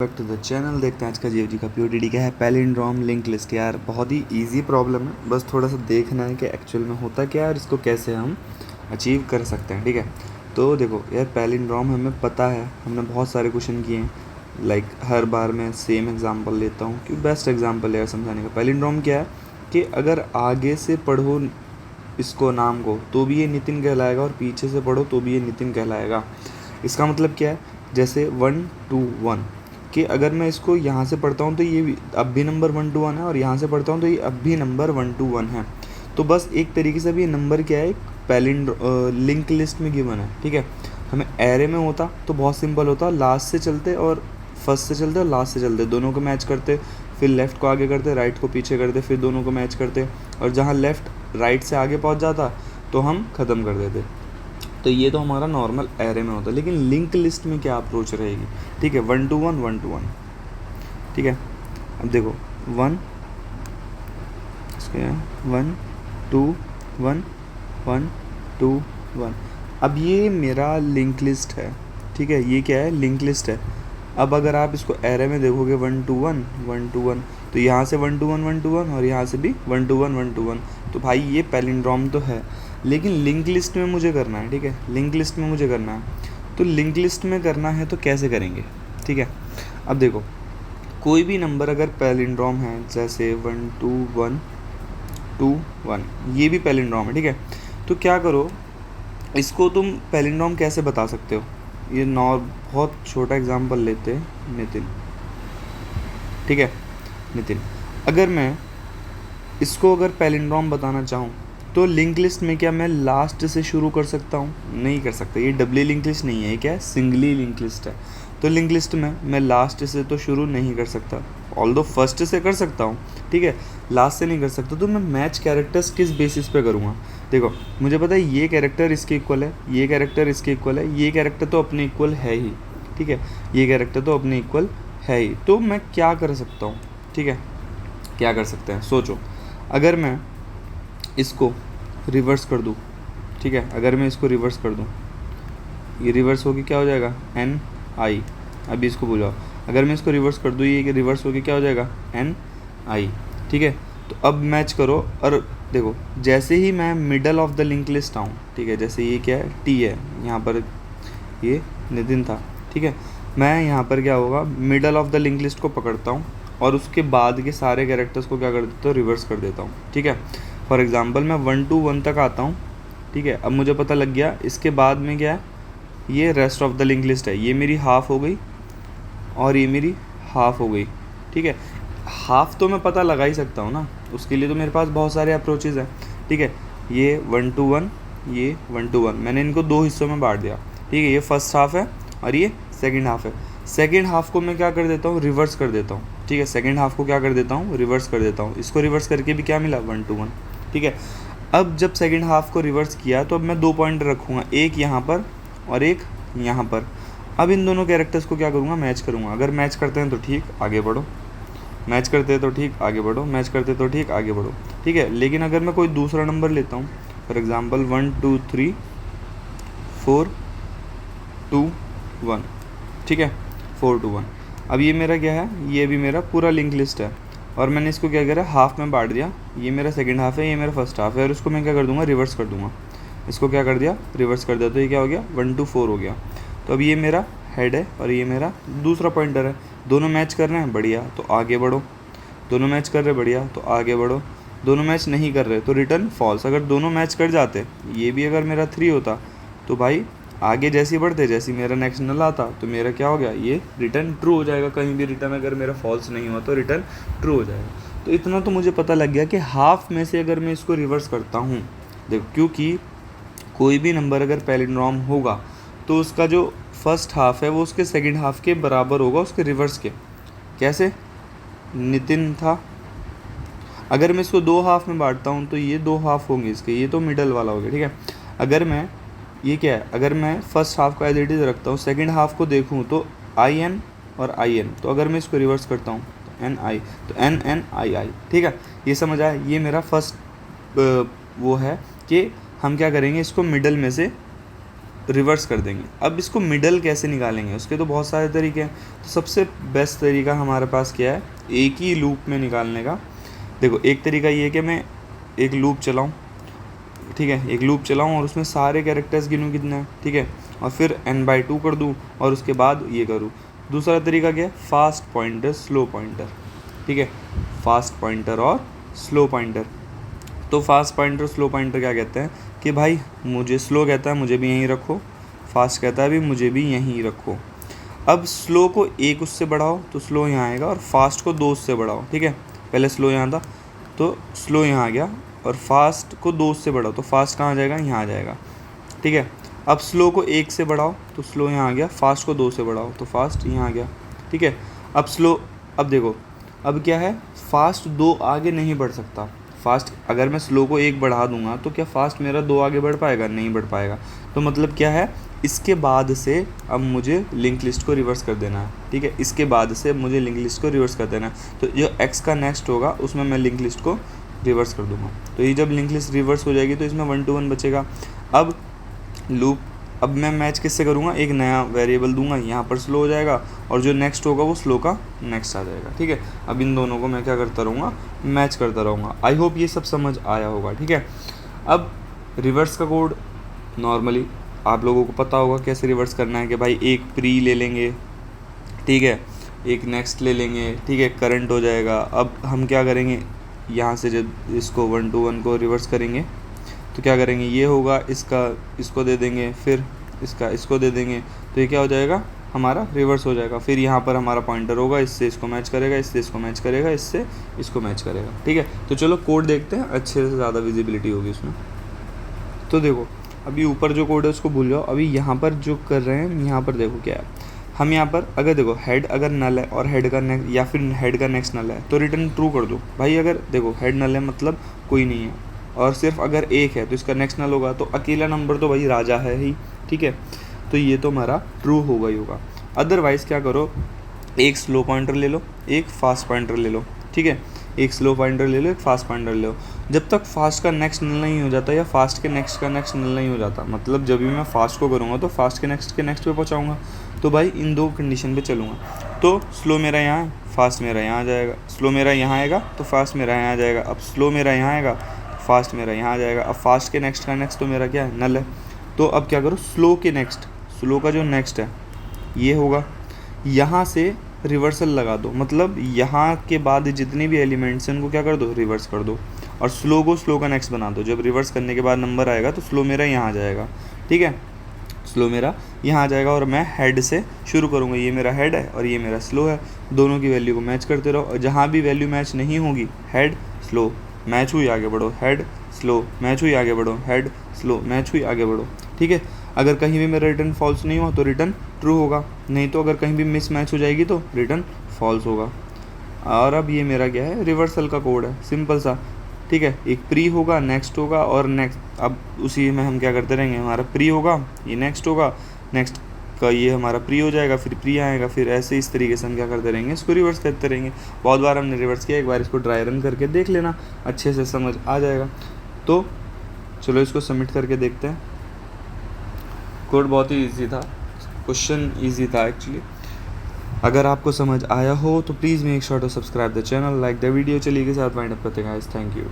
Back to the channel. देखते हैं आज का जीएफजी का पीओडीडी क्या है। Palindrome link list. यार बहुत ही इजी प्रॉब्लम है, बस थोड़ा सा देखना है कि एक्चुअल में होता क्या है और इसको कैसे हम अचीव कर सकते हैं। ठीक है, तो देखो यार, पैलिंड्रोम हमें पता है, हमने बहुत सारे क्वेश्चन किए हैं। लाइक हर बार मैं सेम एग्जांपल लेता हूँ कि बेस्ट एग्जांपल है समझाने का। पैलिंड्रोम क्या है कि अगर आगे से पढ़ो इसको नाम को तो भी ये नितिन कहलाएगा और पीछे से पढ़ो तो भी ये नितिन कहलाएगा। इसका मतलब क्या है, जैसे 1 2 1 कि अगर मैं इसको यहाँ से पढ़ता हूँ तो ये अब भी नंबर 1 2 1 है और यहाँ से पढ़ता हूँ तो ये अब भी नंबर 1 2 1 है। तो बस एक तरीके से भी ये नंबर क्या है, लिंक लिस्ट में गिवन है। ठीक है, हमें एरे में होता तो बहुत सिंपल होता, लास्ट से चलते और फर्स्ट से चलते और लास्ट से चलते, दोनों को मैच करते, फिर लेफ़्ट को आगे करते, राइट को पीछे करते, फिर दोनों को मैच करते, और जहाँ लेफ़्ट राइट से आगे पहुँच जाता तो हम ख़त्म कर देते। तो ये तो हमारा नॉर्मल एरे में होता है, लेकिन लिंक लिस्ट में क्या अप्रोच रहेगी। ठीक है, 1 2 1 1 2 1। ठीक है, अब देखो 1 1 2 1 1 2 1। अब ये मेरा लिंक लिस्ट है। ठीक है, ये क्या है, लिंक लिस्ट है। अब अगर आप इसको एरे में देखोगे 1 2 1 1 2 1, तो यहाँ से 1 2 1 1 2 1 और यहाँ से भी 1 2 1 1 2 1। तो भाई ये पैलिंड्रोम तो है, लेकिन लिंक लिस्ट में मुझे करना है। ठीक है, लिंक लिस्ट में मुझे करना है, तो लिंक लिस्ट में करना है तो कैसे करेंगे। ठीक है, अब देखो कोई भी नंबर अगर पैलिंड्रोम है, जैसे 1 2 1 2 1, ये भी पैलिंड्रोम है। ठीक है, तो क्या करो, इसको तुम पैलिंड्रोम कैसे बता सकते हो। ये बहुत छोटा एग्जांपल लेते हैं, नितिन। ठीक है, नितिन, अगर मैं इसको अगर पैलिंड्रोम बताना चाहूँ तो लिंक लिस्ट में क्या मैं लास्ट से शुरू कर सकता हूँ? नहीं कर सकता। ये डबली लिंक लिस्ट नहीं है, ये क्या है, सिंगली लिंक लिस्ट है। तो लिंक लिस्ट में मैं लास्ट से तो शुरू नहीं कर सकता, ऑल्दो फर्स्ट से कर सकता हूँ। ठीक है, लास्ट से नहीं कर सकता। तो मैं मैच कैरेक्टर्स किस बेसिस पे करूँगा। देखो मुझे पता है ये कैरेक्टर इसके इक्वल है, ये कैरेक्टर इसके इक्वल है, ये कैरेक्टर तो अपने इक्वल है ही। ठीक है, ये कैरेक्टर तो अपने इक्वल है ही। तो मैं क्या कर सकता हूँ। ठीक है, क्या कर सकते हैं, सोचो। अगर मैं इसको रिवर्स कर दूँ, ठीक है, अगर मैं इसको रिवर्स कर दूँ, ये रिवर्स होके क्या हो जाएगा, एन आई। अभी इसको बुलाओ, अगर मैं इसको रिवर्स कर दूँ, ये रिवर्स होके क्या हो जाएगा, एन आई। ठीक है, तो अब मैच करो और देखो, जैसे ही मैं middle of the link list आऊँ, ठीक है, जैसे ये क्या है, टी है, यहाँ पर ये नितिन था। ठीक है, मैं यहाँ पर क्या होगा, middle of the link list को पकड़ता हूँ और उसके बाद के सारे कैरेक्टर्स को क्या कर देता हूँ, रिवर्स कर देता हूँ। ठीक है, फॉर एग्जांपल मैं 1 2 1 तक आता हूँ। ठीक है, अब मुझे पता लग गया इसके बाद में क्या है, ये rest of the link list है, ये मेरी हाफ हो गई और ये मेरी हाफ हो गई। ठीक है, हाफ तो मैं पता लगा ही सकता हूँ ना, उसके लिए तो मेरे पास बहुत सारे अप्रोचेज़ हैं। ठीक है, ये 1 2 1, ये 1 2 1, मैंने इनको दो हिस्सों में बांट दिया। ठीक है, ये फर्स्ट हाफ है और ये सेकंड हाफ है। सेकंड हाफ को मैं क्या कर देता हूँ, रिवर्स कर देता हूँ। ठीक है, सेकंड हाफ को क्या कर देता हूँ, रिवर्स कर देता हूँ। इसको रिवर्स करके भी क्या मिला, 1 2 1। ठीक है, अब जब सेकंड हाफ को रिवर्स किया तो अब मैं 2 पॉइंट रखूँगा, एक यहाँ पर और एक यहाँ पर। अब इन दोनों कैरेक्टर्स को क्या करूँगा, मैच करूँगा। अगर मैच करते हैं तो ठीक, आगे बढ़ो, मैच करते हैं तो ठीक, आगे बढ़ो, मैच करते तो ठीक, आगे बढ़ो। ठीक है, लेकिन अगर मैं कोई दूसरा नंबर लेता हूँ, फॉर एग्जांपल 1 2 3 4 2 1। ठीक है, 4 2 1। अब ये मेरा क्या है, ये भी मेरा पूरा लिंक लिस्ट है और मैंने इसको क्या करा, हाफ में बांट दिया। ये मेरा सेकंड हाफ है, ये मेरा फर्स्ट हाफ है, और इसको मैं क्या कर दूंगा, रिवर्स कर दूंगा। इसको क्या कर दिया, रिवर्स कर दिया, तो ये क्या हो गया, 1 2 4 हो गया। तो अब ये मेरा हेड है और ये मेरा दूसरा पॉइंटर है। दोनों मैच कर रहे हैं, बढ़िया, तो आगे बढ़ो। दोनों मैच कर रहे, बढ़िया, तो आगे बढ़ो। दोनों मैच नहीं कर रहे तो रिटर्न फॉल्स। अगर दोनों मैच कर जाते, ये भी अगर मेरा 3 होता, तो भाई आगे जैसे ही बढ़ते, जैसे ही मेरा नेक्स्ट नल आता तो मेरा क्या हो गया, ये रिटर्न ट्रू हो जाएगा। कहीं भी रिटर्न अगर मेरा फॉल्स नहीं हुआ तो रिटर्न ट्रू हो जाएगा। तो इतना तो मुझे पता लग गया कि हाफ में से अगर मैं इसको रिवर्स करता हूँ, देखो, क्योंकि कोई भी नंबर अगर पैलिंड्रोम होगा तो उसका जो फर्स्ट हाफ है वो उसके सेकंड हाफ के बराबर होगा, उसके रिवर्स के। कैसे, नितिन था, अगर मैं इसको 2 हाफ में बांटता हूँ तो ये 2 हाफ होंगे इसके, ये तो मिडल वाला हो गया। ठीक है, अगर मैं ये क्या है, अगर मैं फर्स्ट हाफ को एज इट इज़ रखता हूँ, सेकंड हाफ को देखूँ तो आई एन और आई एन, तो अगर मैं इसको रिवर्स करता हूँ तो एन आई, तो एन एन आई आई। ठीक है, ये समझ आया। ये मेरा फर्स्ट वो है कि हम क्या करेंगे, इसको मिडल में से रिवर्स कर देंगे। अब इसको मिडल कैसे निकालेंगे, उसके तो बहुत सारे तरीके हैं। तो सबसे बेस्ट तरीका हमारे पास क्या है, एक ही लूप में निकालने का। देखो एक तरीका ये है कि मैं एक लूप चलाऊँ, ठीक है, एक लूप चलाऊँ और उसमें सारे कैरेक्टर्स गिनूँ कितने हैं, ठीक है, और फिर n/2 कर दूँ और उसके बाद ये करूँ। दूसरा तरीका क्या है, फास्ट पॉइंटर स्लो पॉइंटर, ठीक है, फास्ट पॉइंटर और स्लो पॉइंटर। तो फास्ट पॉइंटर स्लो पॉइंटर क्या कहते हैं कि भाई मुझे स्लो कहता है मुझे भी यहीं रखो, फास्ट कहता है भी मुझे भी यहीं रखो। अब स्लो को एक उससे बढ़ाओ तो स्लो यहाँ आएगा, और फास्ट को 2 उससे बढ़ाओ, ठीक है, पहले स्लो यहाँ था तो स्लो यहाँ आ गया, और फास्ट को 2 उससे बढ़ाओ तो फास्ट कहाँ जाएगा, यहाँ आ जाएगा, ठीक है। अब स्लो को 1 से बढ़ाओ तो स्लो यहाँ आ गया, फास्ट को 2 से बढ़ाओ तो फास्ट यहाँ आ गया, ठीक है। अब स्लो, अब देखो अब क्या है, फास्ट 2 आगे नहीं बढ़ सकता। फास्ट अगर मैं स्लो को 1 बढ़ा दूंगा तो क्या फास्ट मेरा 2 आगे बढ़ पाएगा, नहीं बढ़ पाएगा। तो मतलब क्या है, इसके बाद से अब मुझे लिंक लिस्ट को रिवर्स कर देना है, ठीक है, इसके बाद से मुझे लिंक लिस्ट को रिवर्स कर देना है। तो जो x का नेक्स्ट होगा उसमें मैं लिंक लिस्ट को रिवर्स कर दूंगा। तो ये जब लिंक लिस्ट रिवर्स हो जाएगी तो इसमें 1 to 1 बचेगा। अब लूप, अब मैं मैच किससे करूँगा, एक नया वेरिएबल दूंगा, यहाँ पर स्लो हो जाएगा और जो नेक्स्ट होगा वो स्लो का नेक्स्ट आ जाएगा, ठीक है। अब इन दोनों को मैं क्या करता रहूँगा, मैच करता रहूँगा। आई होप ये सब समझ आया होगा, ठीक है। अब रिवर्स का कोड नॉर्मली आप लोगों को पता होगा कैसे रिवर्स करना है कि भाई एक प्री ले लेंगे, ठीक है, एक नेक्स्ट ले लेंगे, ठीक है, करंट हो जाएगा। अब हम क्या करेंगे, यहाँ से जब इसको 1 to 1 को रिवर्स करेंगे तो क्या करेंगे, ये होगा, इसका इसको दे देंगे, फिर इसका इसको दे देंगे, तो ये क्या हो जाएगा, हमारा रिवर्स हो जाएगा। फिर यहाँ पर हमारा पॉइंटर होगा, इससे इसको मैच करेगा, इससे इसको मैच करेगा, इससे इसको मैच करेगा, ठीक है। तो चलो कोड देखते हैं, अच्छे से ज़्यादा विजिबिलिटी होगी उसमें। तो देखो अभी ऊपर जो कोड है उसको भूल जाओ, अभी यहाँ पर जो कर रहे हैं, यहाँ पर देखो क्या है, हम यहाँ पर अगर देखो हेड अगर नल है और हेड का नेक्स्ट या फिर हेड का नेक्स्ट नल है तो रिटर्न ट्रू कर दो भाई। अगर देखो हेड नल है मतलब कोई नहीं है, और सिर्फ अगर एक है तो इसका नेक्स्ट नल होगा, तो अकेला नंबर तो भाई राजा है ही, ठीक है, तो ये तो हमारा ट्रू होगा ही होगा। अदरवाइज़ क्या करो, एक स्लो पॉइंटर ले लो, एक फास्ट पॉइंटर ले लो, ठीक है, एक स्लो पॉइंटर ले लो, एक फास्ट पॉइंटर ले लो। जब तक फास्ट का नेक्स्ट नल नहीं हो जाता या फास्ट के नेक्स्ट का नेक्स्ट नल नहीं हो जाता, मतलब जब भी मैं फास्ट को करूँगा तो फास्ट के नेक्स्ट पे पहुँचाऊँगा, तो भाई इन 2 कंडीशन पे चलूँगा। तो स्लो मेरा यहाँ, फास्ट मेरा यहाँ आ जाएगा, स्लो मेरा यहाँ आएगा तो फास्ट मेरा यहाँ आ जाएगा। अब स्लो मेरा यहाँ आएगा, फास्ट मेरा यहाँ आ जाएगा। अब फास्ट के नेक्स्ट का नेक्स्ट तो मेरा क्या है, नल है। तो अब क्या करो, स्लो के नेक्स्ट, स्लो का जो नेक्स्ट है ये होगा, यहाँ से रिवर्सल लगा दो, मतलब यहाँ के बाद जितने भी एलिमेंट्स हैं उनको क्या कर दो, रिवर्स कर दो, और स्लो को स्लो का नेक्स्ट बना दो। जब रिवर्स करने के बाद नंबर आएगा तो स्लो मेरा यहाँ आ जाएगा, ठीक है, स्लो मेरा यहाँ आ जाएगा, और मैं हेड से शुरू करूँगा। ये मेरा हेड है और ये मेरा स्लो है, दोनों की वैल्यू को मैच करते रहो, और जहाँ भी वैल्यू मैच नहीं होगी, हेड स्लो मैच हुई आगे बढ़ो, हेड स्लो मैच हुई आगे बढ़ो, हेड स्लो मैच हुई आगे बढ़ो, ठीक है। अगर कहीं भी मेरा रिटर्न फॉल्स नहीं हुआ तो रिटर्न ट्रू होगा, नहीं तो अगर कहीं भी मिस मैच हो जाएगी तो रिटर्न फॉल्स होगा। और अब ये मेरा क्या है, रिवर्सल का कोड है, सिंपल सा, ठीक है। एक प्री होगा, नेक्स्ट होगा और नेक्स्ट, अब उसी में हम क्या करते रहेंगे, हमारा प्री होगा, ये नेक्स्ट होगा, नेक्स्ट का ये हमारा प्री हो जाएगा, फिर प्री आएगा, फिर ऐसे इस तरीके से हम क्या करते रहेंगे, इसको रिवर्स करते रहेंगे। बहुत बार हमने रिवर्स किया, एक बार इसको ड्राई रन करके देख लेना, अच्छे से समझ आ जाएगा। तो चलो इसको सबमिट करके देखते हैं। कोड बहुत ही ईजी था, क्वेश्चन ईजी था एक्चुअली। अगर आपको समझ आया हो तो please make sure to subscribe the channel, like the video. चलिए के साथ वाइंड अप करते हैं गाइस, थैंक यू।